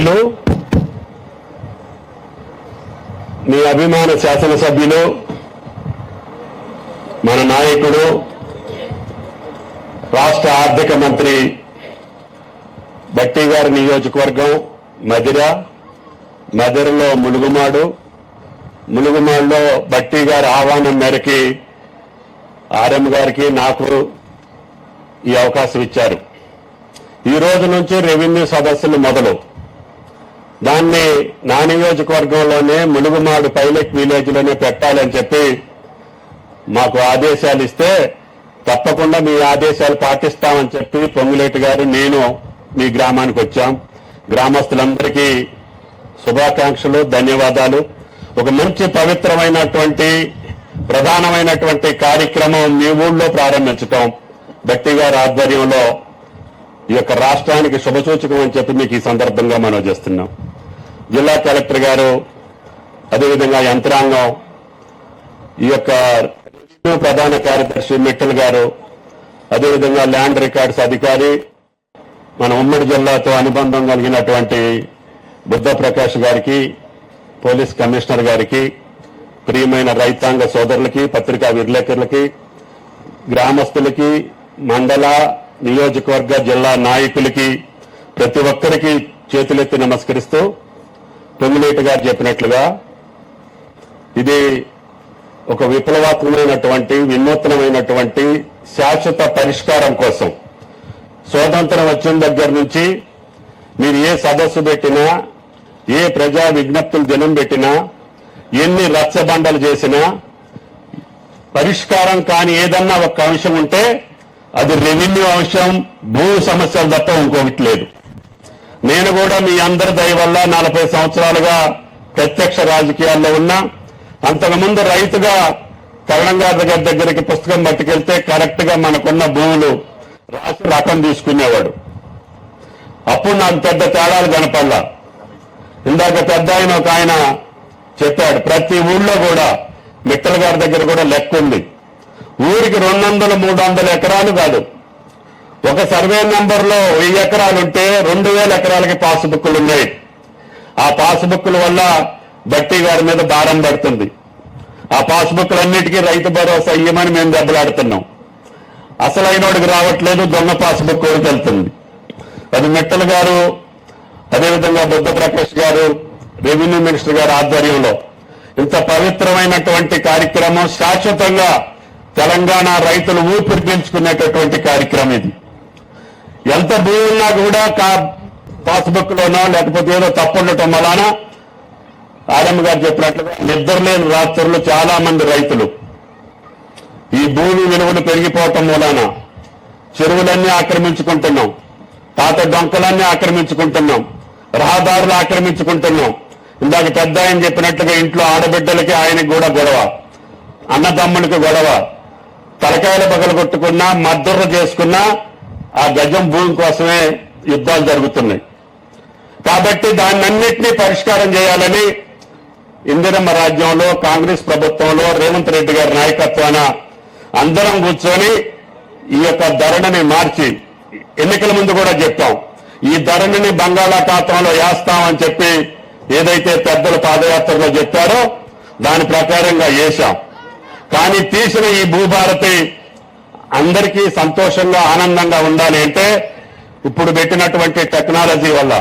గౌరవనీయులు మీ అభిమాన శాసనసభ్యులు మన నాయకుడు రాష్ట్ర ఆర్థిక మంత్రి బట్టి గారి నియోజకవర్గం మదిరలో ములుగుమాడులో బట్టి గారి ఆహ్వానం మేరకి ఆర్ఎం గారికి నాకు ఈ అవకాశం ఇచ్చారు. ఈ రోజు నుంచి రెవెన్యూ సదస్సులు మొదలు. దాన్ని నా నియోజకవర్గంలోనే ములుగుమాడు పైలట్ విలేజ్ లోనే పెట్టాలని చెప్పి మాకు ఆదేశాలు ఇస్తే తప్పకుండా మీ ఆదేశాలు పాటిస్తామని చెప్పి పొంగులేటి గారు నేను మీ గ్రామానికి వచ్చాం. గ్రామస్తులందరికీ శుభాకాంక్షలు, ధన్యవాదాలు. ఒక మంచి పవిత్రమైనటువంటి ప్రధానమైనటువంటి కార్యక్రమం మీ ఊళ్ళో ప్రారంభించటం బట్టి గారి ఆధ్వర్యంలో ఈ యొక్క రాష్ట్రానికి శుభసూచకం అని చెప్పి మీకు ఈ సందర్భంగా మనం చేస్తున్నాం. జిల్లా కలెక్టర్ గారు, అదేవిధంగా యంత్రాంగం, ఈ యొక్క ప్రధాన కార్యదర్శి మిట్టల్ గారు, అదేవిధంగా ల్యాండ్ రికార్డ్స్ అధికారి, మన ఉమ్మడి జిల్లాతో అనుబంధం కలిగినటువంటి బుద్ధ ప్రకాష్ గారికి, పోలీస్ కమిషనర్ గారికి, ప్రియమైన రైతాంగ సోదరులకి, పత్రికా విలేకరులకి, గ్రామస్తులకి, మండల నియోజకవర్గ జిల్లా నాయకులకి, ప్రతి ఒక్కరికి చేతులెత్తి నమస్కరిస్తూ పొంగులేటి గారు చెప్పినట్లుగా ఇది ఒక విప్లవాత్మకమైనటువంటి వినూత్నమైనటువంటి శాశ్వత పరిష్కారం కోసం స్వాతంత్రం వచ్చిన దగ్గర నుంచి మీరు ఏ సదస్సు పెట్టినా, ఏ ప్రజా విజ్ఞప్తులు దినం పెట్టినా, ఎన్ని రచ్చబండలు చేసినా పరిష్కారం కాని ఏదన్నా ఒక అంశం ఉంటే అది రెవెన్యూ అంశం, భూ సమస్యలు తప్ప ఇంకొకటి లేదు. నేను కూడా మీ అందరి దయ వల్ల 40 సంవత్సరాలుగా ప్రత్యక్ష రాజకీయాల్లో ఉన్నా. అంతకుముందు రైతుగా కరణంగారి గారి దగ్గరికి పుస్తకం పట్టుకెళ్తే కరెక్ట్ గా మనకున్న భూములు రాసి రకం తీసుకునేవాడు. అప్పుడు నాకు పెద్ద తేడాలు కనపడలా. ఇందాక పెద్ద ఒక ఆయన చెప్పాడు, ప్రతి ఊళ్ళో కూడా మిట్టల్ గారి దగ్గర కూడా లెక్క ఉంది. ఊరికి 200-300 ఎకరాలు కాదు, ఒక సర్వే నెంబర్లో 1000 ఎకరాలుంటే 2000 ఎకరాలకి పాస్బుక్లు ఉన్నాయి. ఆ పాస్బుక్ల వల్ల బట్టి గారి మీద భారం పడుతుంది. ఆ పాస్బుక్లన్నిటికీ రైతు భరోసా ఇయ్యమని మేము దెబ్బలాడుతున్నాం. అసలైనోడికి రావట్లేదు, దొంగ పాస్బుక్ వరకు వెళ్తుంది. అది మిట్టల్ గారు, అదేవిధంగా బుద్ధ ప్రకాష్ గారు, రెవెన్యూ మినిస్టర్ గారి ఆధ్వర్యంలో ఇంత పవిత్రమైనటువంటి కార్యక్రమం, శాశ్వతంగా తెలంగాణ రైతులు ఊపిరి పీల్చుకునేటటువంటి కార్యక్రమం ఇది. ఎంత భూమి ఉన్నా కూడా పాస్బుక్ లోనో లేకపోతే ఏదో తప్పుండటం వలన ఆర్ఎం గారు చెప్పినట్లుగా నిద్రలేని రాత్రులు చాలా మంది రైతులు ఈ భూమి విలువలు పెరిగిపోవటం మూలాన చెరువులన్నీ ఆక్రమించుకుంటున్నాం, పాత డొంకలన్నీ ఆక్రమించుకుంటున్నాం, రహదారులు ఆక్రమించుకుంటున్నాం. ఇందాక పెద్ద ఆయన చెప్పినట్లుగా ఇంట్లో ఆడబిడ్డలకి ఆయనకి కూడా గొడవ, అన్నదమ్ములకి గొడవ, తలకాయల పగలు కొట్టుకున్నా, మద్దతు చేసుకున్నా ఆ గజం భూమి కోసమే యుద్ధాలు జరుగుతున్నాయి. కాబట్టి దాన్నన్నింటినీ పరిష్కారం చేయాలని ఇందిరమ్మ రాజ్యంలో, కాంగ్రెస్ ప్రభుత్వంలో రేవంత్ రెడ్డి గారి నాయకత్వాన అందరం కూర్చొని ఈ యొక్క ధరణిని మార్చి, ఎన్నికల ముందు కూడా చెప్పాం, ఈ ధరణిని బంగాళాఖాతంలో వేస్తామని చెప్పి ఏదైతే పెద్దల పాదయాత్రలో చెప్పారో దాని ప్రకారంగా వేశాం. కానీ తీసిన ఈ భూభారతి అందరికీ సంతోషంగా ఆనందంగా ఉండాలి అంటే ఇప్పుడు పెట్టినటువంటి టెక్నాలజీ వల్ల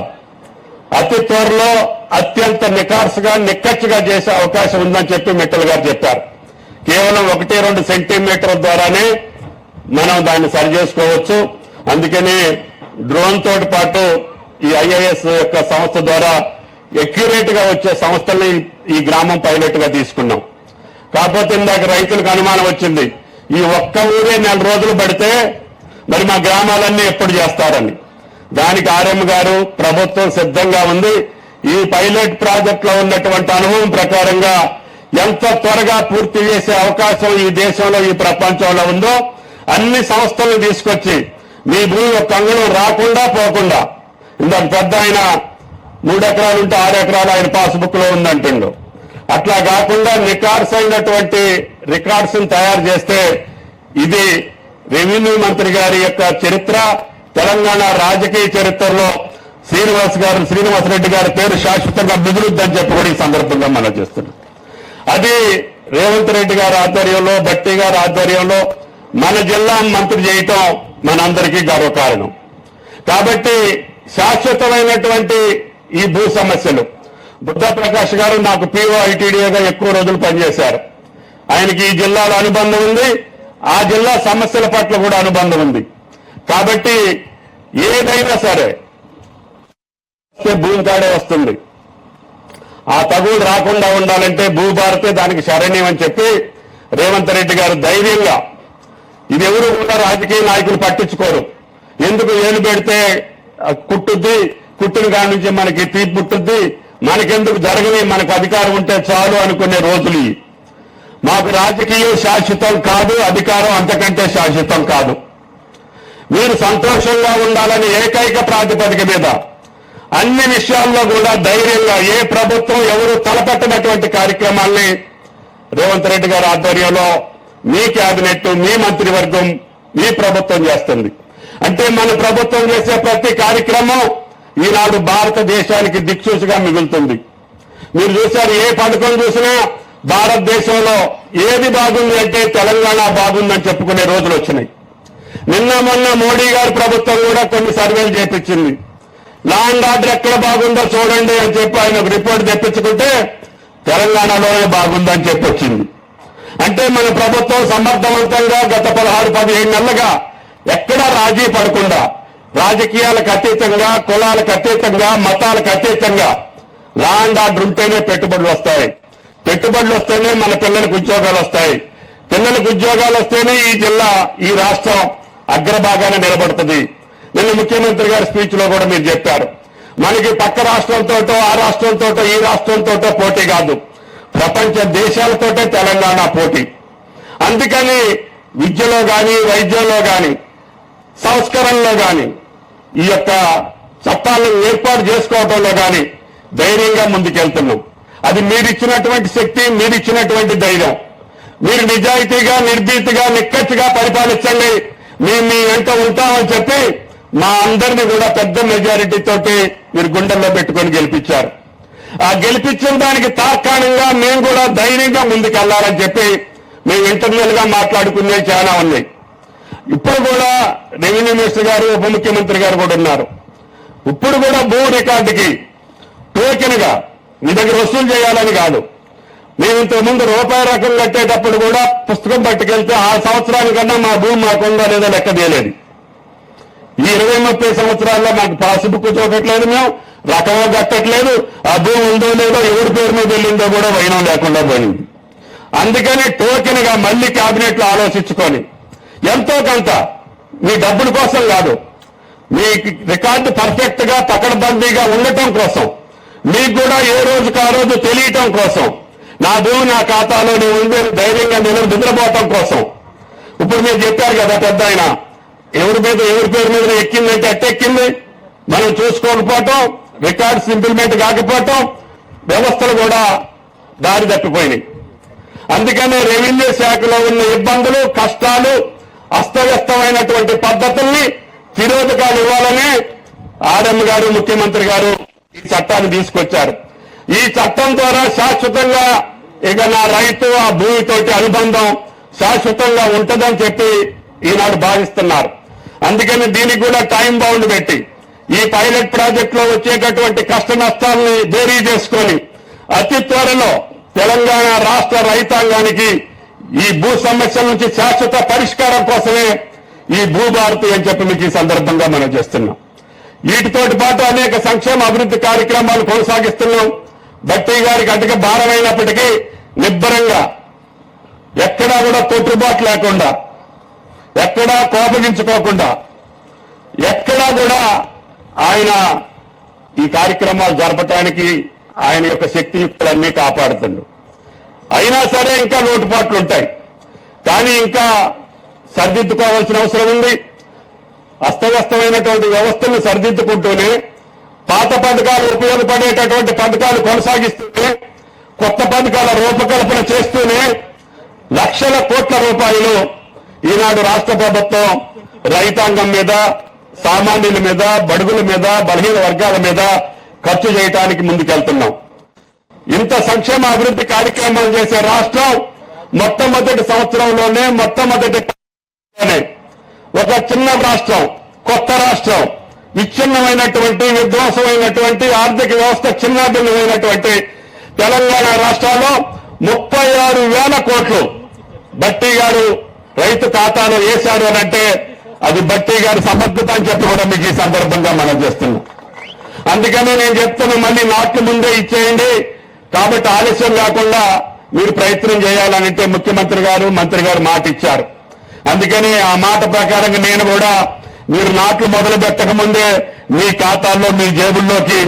అతి త్వరలో అత్యంత నిక్కచ్చిగా చేసే అవకాశం ఉందని చెప్పి మిట్టల్ గారు చెప్పారు. కేవలం 1-2 సెంటీమీటర్ల ద్వారానే మనం దాన్ని సరి చేసుకోవచ్చు. అందుకని డ్రోన్ తోటి పాటు ఈ ఐఏఎస్ యొక్క సంస్థ ద్వారా అక్యురేట్ గా వచ్చే సంస్థల్ని ఈ గ్రామం పైలట్ గా తీసుకున్నాం. కాకపోతే ఇందాక రైతులకు అనుమానం వచ్చింది, ఈ ఒక్క ఊరే 4 రోజులు పడితే మరి మా గ్రామాలన్నీ ఎప్పుడు చేస్తారని. దానికి ఆర్ఎం గారు, ప్రభుత్వం సిద్ధంగా ఉంది. ఈ పైలట్ ప్రాజెక్ట్ లో ఉన్నటువంటి అనుభవం ప్రకారంగా ఎంత త్వరగా పూర్తి చేసే అవకాశం ఈ దేశంలో, ఈ ప్రపంచంలో ఉందో అన్ని సంస్థలను తీసుకొచ్చి మీ భూమి ఒక అంగళం రాకుండా పోకుండా, ఇందాక పెద్ద ఆయన 3 ఎకరాలు ఉంటే 6 ఎకరాలు ఆయన పాస్బుక్ లో ఉందంటుండు. అట్లా కాకుండా రికార్డ్స్ అయినటువంటి రికార్డ్స్ తయారు చేస్తే ఇది రెవెన్యూ మంత్రి గారి యొక్క చరిత్ర, తెలంగాణ రాజకీయ చరిత్రలో శ్రీనివాసరెడ్డి గారి పేరు శాశ్వతంగా మిగులుద్దని చెప్పి కూడా ఈ సందర్భంగా మనం చేస్తున్నాం. అది రేవంత్ రెడ్డి గారి ఆధ్వర్యంలో, భట్టి గారి ఆధ్వర్యంలో మన జిల్లా మంత్రి చేయటం మనందరికీ గర్వకారణం. కాబట్టి శాశ్వతమైనటువంటి ఈ భూ సమస్యలు, బుద్ధ ప్రకాష్ గారు నాకు PO ITDAగా ఎక్కువ రోజులు పనిచేశారు. ఆయనకి ఈ జిల్లాలో అనుబంధం ఉంది, ఆ జిల్లా సమస్యల పట్ల కూడా అనుబంధం ఉంది. కాబట్టి ఏదైనా సరే భూమి కాడే వస్తుంది. ఆ తగులు రాకుండా ఉండాలంటే భూభారతే దానికి శరణ్యం అని చెప్పి రేవంత్ రెడ్డి గారు ధైర్యంగా, ఇది ఎవరు కూడా రాజకీయ నాయకులు పట్టించుకోరు, ఎందుకు ఏలు పెడితే కుట్టుద్ది, కుట్టిన కాడి నుంచి మనకి తీపి పుట్టుద్ది, మనకెందుకు జరగని, మనకు అధికారం ఉంటే చాలు అనుకునే రోజులు. మాకు రాజకీయం శాశ్వతం కాదు, అధికారం అంతకంటే శాశ్వతం కాదు. మీరు సంతోషంగా ఉండాలని ఏకైక ప్రాతిపదిక మీద అన్ని విషయాల్లో కూడా ధైర్యంగా ఏ ప్రభుత్వం ఎవరు తలపెట్టినటువంటి కార్యక్రమాల్ని రేవంత్ రెడ్డి గారి ఆధ్వర్యంలో మీ కేబినెట్, మీ మంత్రివర్గం, మీ ప్రభుత్వం చేస్తుంది. అంటే మన ప్రభుత్వం చేసే ప్రతి కార్యక్రమం ఈనాడు భారతదేశానికి దిక్సూచిగా మిగులుతుంది. మీరు చూశారు, ఏ పథకం చూసినా భారతదేశంలో ఏది బాగుంది అంటే తెలంగాణ బాగుందని చెప్పుకునే రోజులు వచ్చినాయి. నిన్న మొన్న మోడీ గారి ప్రభుత్వం కూడా కొన్ని సర్వేలు చేపించింది. లా అండ్ ఆర్డర్ ఎక్కడ బాగుందో చూడండి అని చెప్పి ఆయన ఒక రిపోర్ట్ తెప్పించుకుంటే తెలంగాణలోనే బాగుందని చెప్పి వచ్చింది. అంటే మన ప్రభుత్వం సమర్థవంతంగా గత 16-17 నెలలుగా ఎక్కడా రాజీ పడకుండా, రాజకీయాలకు అతీతంగా, కులాలకు అతీతంగా, మతాలకు అతీతంగా లా అండ్ ఆర్డర్ ఉంటేనే పెట్టుబడులు వస్తాయి. పెట్టుబడులు వస్తేనే మన పిల్లలకు ఉద్యోగాలు వస్తాయి. పిల్లలకు ఉద్యోగాలు వస్తేనే ఈ జిల్లా, ఈ రాష్ట్రం అగ్రభాగాన నిలబడుతుంది. నిన్న ముఖ్యమంత్రి గారి స్పీచ్ లో కూడా మీరు చెప్పారు, మనకి పక్క రాష్ట్రంతోటో, ఆ రాష్ట్రంతోటో, ఈ రాష్ట్రంతోటో పోటీ కాదు, ప్రపంచ దేశాలతోటే తెలంగాణ పోటీ. అందుకని విద్యలో కానీ, వైద్యంలో కానీ, సంస్కరణలో కానీ, ఈ యొక్క చట్టాలను ఏర్పాటు చేసుకోవడంలో కానీ ధైర్యంగా ముందుకెళ్తున్నాం. అది మీరిచ్చినటువంటి శక్తి, మీరిచ్చినటువంటి ధైర్యం. మీరు నిజాయితీగా, నిర్భీతిగా, నిక్కచ్చిగా పరిపాలించండి, మేము మీ వెంట ఉంటామని చెప్పి మా అందరినీ కూడా పెద్ద మెజారిటీ తోటి మీరు గుండెల్లో పెట్టుకొని గెలిపించారు. ఆ గెలిపించిన దానికి తార్కాణంగా మేము కూడా ధైర్యంగా ముందుకెళ్లాలని చెప్పి మేము ఇంటర్నల్ గా మాట్లాడుకునేవి చాలా ఉన్నాయి. ఇప్పుడు కూడా రెవెన్యూ మినిస్టర్ గారు, ఉప ముఖ్యమంత్రి గారు కూడా ఉన్నారు. ఇప్పుడు కూడా భూ రికార్డుకి టోకెన్ గా మీ దగ్గర వసూలు చేయాలని కాదు. మేము ఇంతకుముందు రూపాయి రకం కట్టేటప్పుడు కూడా పుస్తకం పట్టుకెళ్తే ఆ సంవత్సరానికన్నా మా భూమి మాకుందా లేదా లెక్క తీయలేదు. ఈ 20-30 సంవత్సరాల్లో మాకు పాస్బుక్ చూడట్లేదు, మేము రకమో కట్టట్లేదు, ఆ భూమి ఉందో లేదో, ఎవరి పేరు మీద వెళ్ళిందో కూడా వైనం లేకుండా పోయింది. అందుకని టోకెన్ గా మళ్లీ కేబినెట్ లో ఆలోచించుకొని ఎంతో కొంత మీ డబ్బుల కోసం కాదు, మీ రికార్డు పర్ఫెక్ట్ గా పకడ్బందీగా ఉండటం కోసం, మీకు కూడా ఏ రోజుకు ఆ రోజు తెలియటం కోసం, నా భూమి నా ఖాతాలో నేను ఉండే ధైర్యంగా నిద్రపోవటం కోసం. ఇప్పుడు మీరు చెప్పారు కదా పెద్ద ఆయన, ఎవరి పేరు మీద ఎక్కిందంటే ఎట్టెక్కింది, మనం చూసుకోకపోవటం, రికార్డ్స్ ఇంప్లిమెంట్ కాకపోవటం, వ్యవస్థలు కూడా దారి తప్పిపోయినాయి. అందుకనే రెవెన్యూ శాఖలో ఉన్న ఇబ్బందులు, కష్టాలు, అస్తవ్యస్తమైనటువంటి పద్ధతుల్ని తిరోధకాలు ఇవ్వాలని ఆర్ఎం గారు, ముఖ్యమంత్రి గారు ఈ చట్టాన్ని తీసుకొచ్చారు. ఈ చట్టం ద్వారా శాశ్వతంగా ఇక నా రైతు, ఆ భూమితోటి అనుబంధం శాశ్వతంగా ఉంటుందని చెప్పి ఈనాడు భావిస్తున్నారు. అందుకని దీనికి కూడా టైం బౌండ్ పెట్టి ఈ పైలట్ ప్రాజెక్ట్ లో వచ్చేటటువంటి కష్ట నష్టాలని బేరీ చేసుకొని అతి త్వరలో తెలంగాణ రాష్ట్ర రైతాంగానికి ఈ భూ సమస్యల నుంచి శాశ్వత పరిష్కారం కోసమే ఈ భూభారతి అని చెప్పి మీకు ఈ సందర్భంగా మనం చేస్తున్నాం. వీటితోటి పాటు అనేక సంక్షేమ అభివృద్ధి కార్యక్రమాలు కొనసాగిస్తున్నాం. భట్టి గారికి అధిక భారమైనప్పటికీ నిబ్బరంగా, ఎక్కడా కూడా తొట్టుబాటు లేకుండా, ఎక్కడా కోపగించుకోకుండా, ఎక్కడా కూడా ఆయన ఈ కార్యక్రమాలు జరపటానికి ఆయన యొక్క శక్తియుక్తులన్నీ కాపాడుతుండు. అయినా సరే ఇంకా లోటుపాట్లు ఉంటాయి, కానీ ఇంకా సరిదిద్దుకోవాల్సిన అవసరం ఉంది. అస్తవ్యస్తమైనటువంటి వ్యవస్థను సరిదిద్దుకుంటూనే, పాత పథకాలు ఉపయోగపడేటటువంటి పథకాలు కొనసాగిస్తూనే, కొత్త పథకాల రూపకల్పన చేస్తూనే లక్షల కోట్ల రూపాయలు ఈనాడు రాష్ట్ర ప్రభుత్వం రైతాంగం మీద, సామాన్యుల మీద, బడుగుల మీద, బలహీన వర్గాల మీద ఖర్చు చేయడానికి ముందుకెళ్తున్నాం. ఇంత సంక్షేమ అభివృద్ధి కార్యక్రమాలు చేసే రాష్ట్రం మొట్టమొదటి సంవత్సరంలోనే ఒక చిన్న రాష్ట్రం, కొత్త రాష్ట్రం, విచ్ఛిన్నమైనటువంటి, విధ్వంసమైనటువంటి, ఆర్థిక వ్యవస్థ చిన్నాభిన్నమైనటువంటి తెలంగాణ రాష్ట్రంలో 36,000 కోట్లు బట్టి గారు రైతు ఖాతాలో వేశారు అని అంటే అది బట్టి గారి సమర్థత అని చెప్పి కూడా మీకు ఈ సందర్భంగా మనం చేస్తున్నాం. అందుకని నేను చెప్తున్నా, మళ్ళీ నాట్లు ముందే ఇచ్చేయండి. కాబట్టి ఆలస్యం కాకుండా మీరు ప్రయత్నం చేయాలంటే ముఖ్యమంత్రి గారు, మంత్రి గారు మాట ఇచ్చారు. అందుకని ఆ మాట ప్రకారంగా నేను కూడా మీరు నాట్లు మొదలు పెట్టక ముందే మీ ఖాతాల్లో, మీ జేబుల్లోకి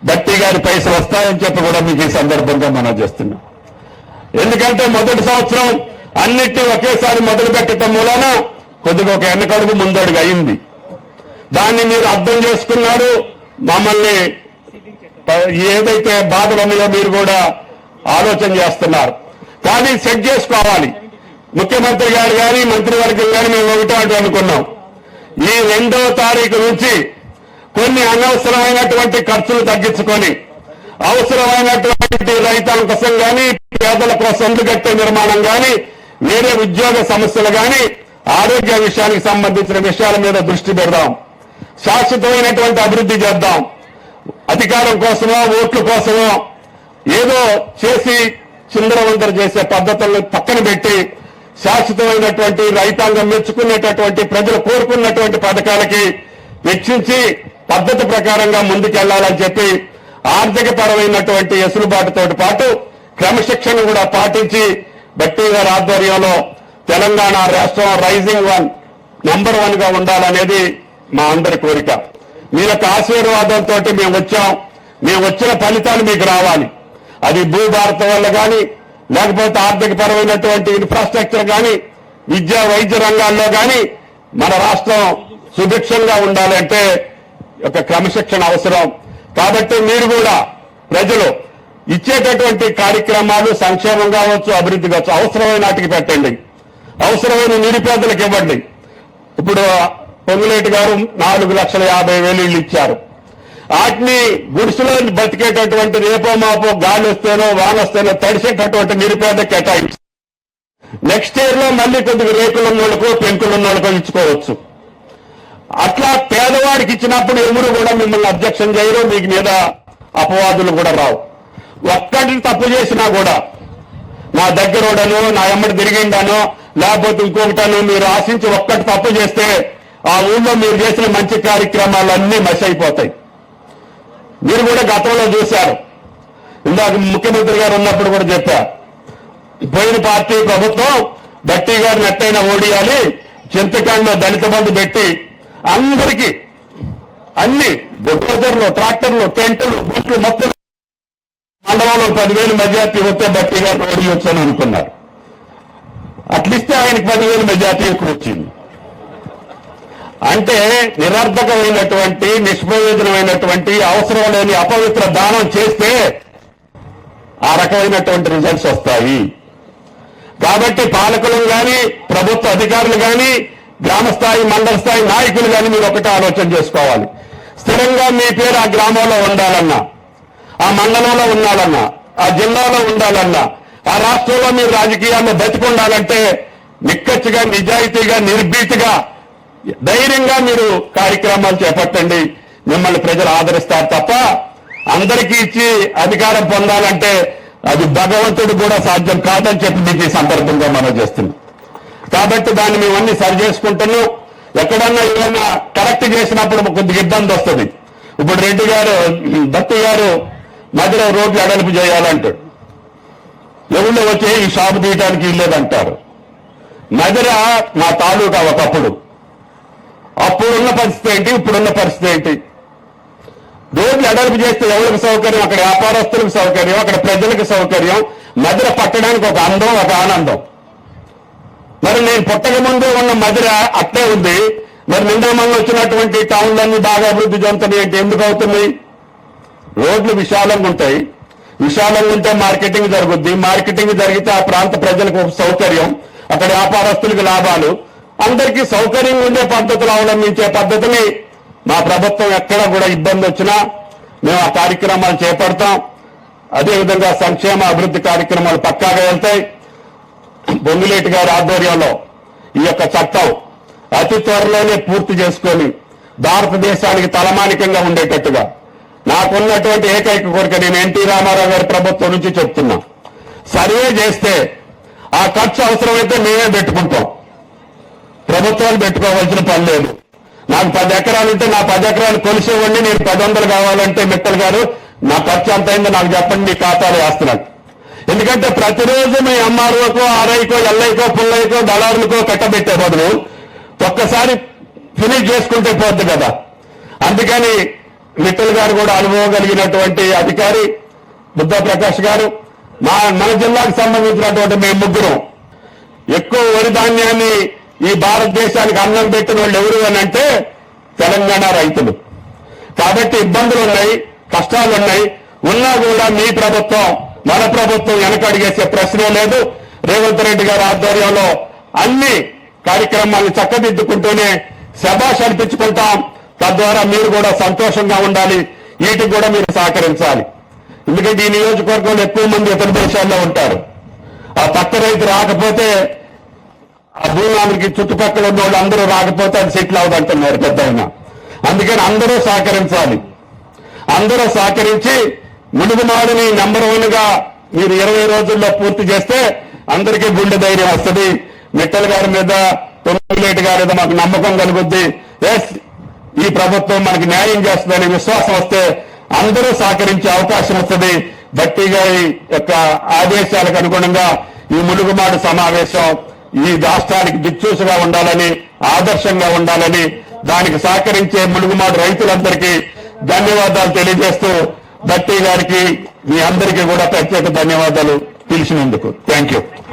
బట్టి గారి పైసలు వస్తాయని చెప్పి కూడా మీకు ఈ సందర్భంగా మనం చేస్తున్నాం. ఎందుకంటే మొదటి సంవత్సరం అన్నిటి ఒకేసారి మొదలు పెట్టడం మూలన కొద్దిగా ఒక వెనకడుగు ముందడుగు అయింది. దాన్ని మీరు అర్థం చేసుకున్నారు. మమ్మల్ని ఏదైతే బాధలు ఉన్నాయో మీరు కూడా ఆలోచన చేస్తున్నారు. కానీ సెట్ చేసుకోవాలి. ముఖ్యమంత్రి గారు కానీ, మంత్రివర్గం కానీ మేము ఒకటి అనుకున్నాం. ఈ 2వ తారీఖు నుంచి కొన్ని అనవసరమైనటువంటి ఖర్చులు తగ్గించుకొని అవసరమైనటువంటి రైతాంగం కోసం కానీ, పేదల కోసం అందుకట్టే నిర్మాణం కానీ, వేరే ఉద్యోగ సమస్యలు కానీ, ఆరోగ్య విషయానికి సంబంధించిన విషయాల మీద దృష్టి పెడదాం. శాశ్వతమైనటువంటి అభివృద్ధి చేద్దాం. అధికారం కోసమో, ఓట్ల కోసమో ఏదో చేసి చిందరవందర చేసే పద్ధతులను పక్కన పెట్టి శాశ్వతమైనటువంటి, రైతాంగం మెచ్చుకునేటటువంటి, ప్రజలు కోరుకున్నటువంటి పథకాలకి వెచ్చించి పద్ధతి ప్రకారంగా ముందుకెళ్లాలని చెప్పి ఆర్థిక పరమైనటువంటి ఎసులుబాటుతో పాటు క్రమశిక్షణ కూడా పాటించి బట్టి గారి ఆధ్వర్యంలో తెలంగాణ రాష్ట్రం రైజింగ్ 1 నంబర్ 1 గా ఉండాలనేది మా అందరి కోరిక. మీ యొక్క ఆశీర్వాదంతో మేము వచ్చాం. మేము వచ్చిన ఫలితాలు మీకు రావాలి. అది భూభారత వల్ల కానీ, లేకపోతే ఆర్థిక పరమైనటువంటి ఇన్ఫ్రాస్ట్రక్చర్ కానీ, విద్యా వైద్య రంగాల్లో కానీ మన రాష్ట్రం సుభిక్షంగా ఉండాలంటే ఒక క్రమశిక్షణ అవసరం. కాబట్టి మీరు కూడా ప్రజలు ఇచ్చేటటువంటి కార్యక్రమాలు సంక్షేమం కావచ్చు, అభివృద్ధి కావచ్చు, అవసరమైన నాటికి పెట్టండి. అవసరమైన నిరుపేదలకు ఇవ్వండి. ఇప్పుడు పొంగులేటి గారు 4,50,000 ఇళ్ళు ఇచ్చారు. వాటిని గుడిసెలో బతికేటటువంటి రేపో మాపో గాలి వస్తేనో వాన వస్తేనో తడిసేటటువంటి నిరుపేద కేటాయించి నెక్స్ట్ ఇయర్ లో మళ్ళీ కొద్దిగా రేకులున్నోళ్ళకో పెంకులున్నోళ్ళకో ఇచ్చుకోవచ్చు. అట్లా పేదవాడికి ఇచ్చినప్పుడు ఎవరు కూడా మిమ్మల్ని అబ్జెక్షన్ చేయరు, మీకు మీద అపవాదులు కూడా రావు. ఒక్కటి తప్పు చేసినా కూడా నా దగ్గరోడను, నా ఎమ్మడి తిరిగిండానో, లేకపోతే ఇంకొకటను మీరు ఆశించి ఒక్కటి తప్పు చేస్తే ఆ ఊళ్ళో మీరు చేసిన మంచి కార్యక్రమాలన్నీ మసి అయిపోతాయి. మీరు కూడా గతంలో చూశారు. ఇందాక ముఖ్యమంత్రి గారు ఉన్నప్పుడు కూడా చెప్పారు, పోయిన పార్టీ ప్రభుత్వం బట్టి గారిని ఎట్టయినా ఓడియాలి, చింతకాండలో దళిత బంధు పెట్టి అందరికీ అన్ని బుల్డోజర్లు, ట్రాక్టర్లు, టెంట్లు, బుట్లు మొత్తం మండలంలో 10,000 మెజార్టీ వస్తే బట్టి గారిని ఓడియొచ్చు అని అనుకున్నారు. అట్లిస్తే ఆయనకి 10,000 మెజార్టీ ఎక్కువ వచ్చింది. అంటే నిరర్ధకమైనటువంటి, నిష్ప్రయోజనమైనటువంటి, అవసరం లేని అపవిత్ర దానం చేస్తే ఆ రకమైనటువంటి రిజల్ట్స్ వస్తాయి. కాబట్టి పాలకులను కానీ, ప్రభుత్వ అధికారులు కానీ, గ్రామ స్థాయి, మండల స్థాయి నాయకులు కానీ మీరు ఒకటే ఆలోచన చేసుకోవాలి. స్థిరంగా మీ పేరు ఆ గ్రామంలో ఉండాలన్నా, ఆ మండలంలో ఉండాలన్నా, ఆ జిల్లాలో ఉండాలన్నా, ఆ రాష్ట్రంలో మీరు రాజకీయాల్లో బతికుండాలంటే నిక్కచ్చిగా, నిజాయితీగా, నిర్భీతిగా, ధైర్యంగా మీరు కార్యక్రమాలు చేపట్టండి. మిమ్మల్ని ప్రజలు ఆదరిస్తారు తప్ప అందరికీ ఇచ్చి అధికారం పొందాలంటే అది భగవంతుడు కూడా సాధ్యం కాదని చెప్పి మీకు ఈ సందర్భంగా మనం చేస్తున్నాం. కాబట్టి దాన్ని మేమన్నీ సరి చేసుకుంటున్నాం. ఎక్కడన్నా ఏమన్నా కరెక్ట్ చేసినప్పుడు కొద్దిగా ఇబ్బంది వస్తుంది. ఇప్పుడు రెడ్డి గారు, దత్తు గారు మధ్యలో రోడ్లు అడలుపు చేయాలంటాడు. ఎవరిలో వచ్చి ఈ షాపు తీయడానికి ఇల్లేదంటారు. మధ్య మా తాలూకా ఒకప్పుడు, అప్పుడున్న పరిస్థితి ఏంటి, ఇప్పుడున్న పరిస్థితి ఏంటి? రోడ్లు అడలుపు చేస్తే ఎవరికి సౌకర్యం? అక్కడ వ్యాపారస్తులకు సౌకర్యం, అక్కడ ప్రజలకు సౌకర్యం, మధుర పట్టడానికి ఒక అందం, ఒక ఆనందం. మరి నేను పుట్టక ముందే ఉన్న మధుర అట్టే ఉంది. మరి నిండామంలో వచ్చినటువంటి టౌన్లన్నీ బాగా అభివృద్ధి చెందుతున్నాయి అంటే ఎందుకు అవుతుంది? రోడ్లు విశాలంగా ఉంటాయి. విశాలంగా ఉంటే మార్కెటింగ్ జరుగుద్ది. మార్కెటింగ్ జరిగితే ఆ ప్రాంత ప్రజలకు ఒక సౌకర్యం, అక్కడ వ్యాపారస్తులకు లాభాలు. అందరికీ సౌకర్యంగా ఉండే పద్ధతులు అవలంబించే పద్ధతిని మా ప్రభుత్వం ఎక్కడ కూడా ఇబ్బంది వచ్చినా మేము ఆ కార్యక్రమాలు చేపడతాం. అదేవిధంగా సంక్షేమ అభివృద్ధి కార్యక్రమాలు పక్కాగా వెళ్తాయి. బొంగిలేటి గారి ఆధ్వర్యంలో ఈ యొక్క చట్టం అతి త్వరలోనే పూర్తి చేసుకొని భారతదేశానికి తలమానికంగా ఉండేటట్టుగా నాకున్నటువంటి ఏకైక కోరిక నేను ఎన్టీ రామారావు గారి ప్రభుత్వం నుంచి చెప్తున్నా. సర్వే చేస్తే ఆ ఖర్చు అవసరమైతే మేమే పెట్టుకుంటాం, ప్రభుత్వాలు పెట్టుకోవాల్సిన పని లేదు. నాకు 10 ఎకరాలు ఉంటే నా 10 ఎకరాలు కొలిసేవ్వండి, నేను 1000 కావాలంటే మిట్టల్ గారు నా ఖర్చు ఎంత అయిందో నాకు చెప్పండి, మీ ఖాతాలో వేస్తున్నాను. ఎందుకంటే ప్రతిరోజు మీ ఎంఆర్ఓకో ఆర్ఐకో ఎల్ఐకో పుల్లైకో దళారులకో కట్టబెట్టే బదులు ఒక్కసారి ఫినిష్ చేసుకుంటే పోద్ది కదా. అందుకని మిట్టల్ గారు కూడా అనుభవం కలిగినటువంటి అధికారి, బుద్ధ ప్రకాష్ గారు, మన జిల్లాకు సంబంధించినటువంటి మేము ముగ్గురం ఎక్కువ వరి ధాన్యాన్ని ఈ భారతదేశానికి అన్నం పెట్టిన వాళ్ళు ఎవరు అని అంటే తెలంగాణ రైతులు. కాబట్టి ఇబ్బందులు ఉన్నాయి, కష్టాలు ఉన్నాయి. ఉన్నా కూడా మీ ప్రభుత్వం మన ప్రభుత్వం వెనకడిగేసే ప్రశ్నే లేదు. రేవంత్ రెడ్డి గారి ఆధ్వర్యంలో అన్ని కార్యక్రమాలను చక్కదిద్దుకుంటూనే శభాష్ అనిపించుకుంటాం. తద్వారా మీరు కూడా సంతోషంగా ఉండాలి, వీటికి కూడా మీరు సహకరించాలి. ఎందుకంటే ఈ నియోజకవర్గంలో ఎక్కువ మంది ఇతర దేశాల్లో ఉంటారు. ఆ పక్క రైతు రాకపోతే ఆ భూమానికి చుట్టుపక్కల ఉన్న వాళ్ళు అందరూ రాకపోతే అది సెటిల్ అవుదంటున్నారు పెద్ద ఆయన. అందుకని అందరూ సహకరించాలి. అందరూ సహకరించి మునుగుమాడిని నెంబర్ 1 గా మీరు 20 రోజుల్లో పూర్తి చేస్తే అందరికీ గుండె ధైర్యం వస్తుంది. మిట్టల్ గారి మీద, తొమ్మిదిలేటి గారి మీద మాకు నమ్మకం కలుగుద్ది. ఎస్, ఈ ప్రభుత్వం మనకి న్యాయం చేస్తుందనే విశ్వాసం వస్తే అందరూ సహకరించే అవకాశం వస్తుంది. భట్టి గారి యొక్క ఆదేశాలకు అనుగుణంగా ఈ మునుగుమాడు సమావేశం ఈ రాష్ట్రానికి దిక్సూచిగా ఉండాలని, ఆదర్శంగా ఉండాలని, దానికి సహకరించే మునుగుమాడు రైతులందరికీ ధన్యవాదాలు తెలియజేస్తూ భట్టి గారికి మీ అందరికీ కూడా ప్రత్యేక ధన్యవాదాలు పిలిచినందుకు. Thank you.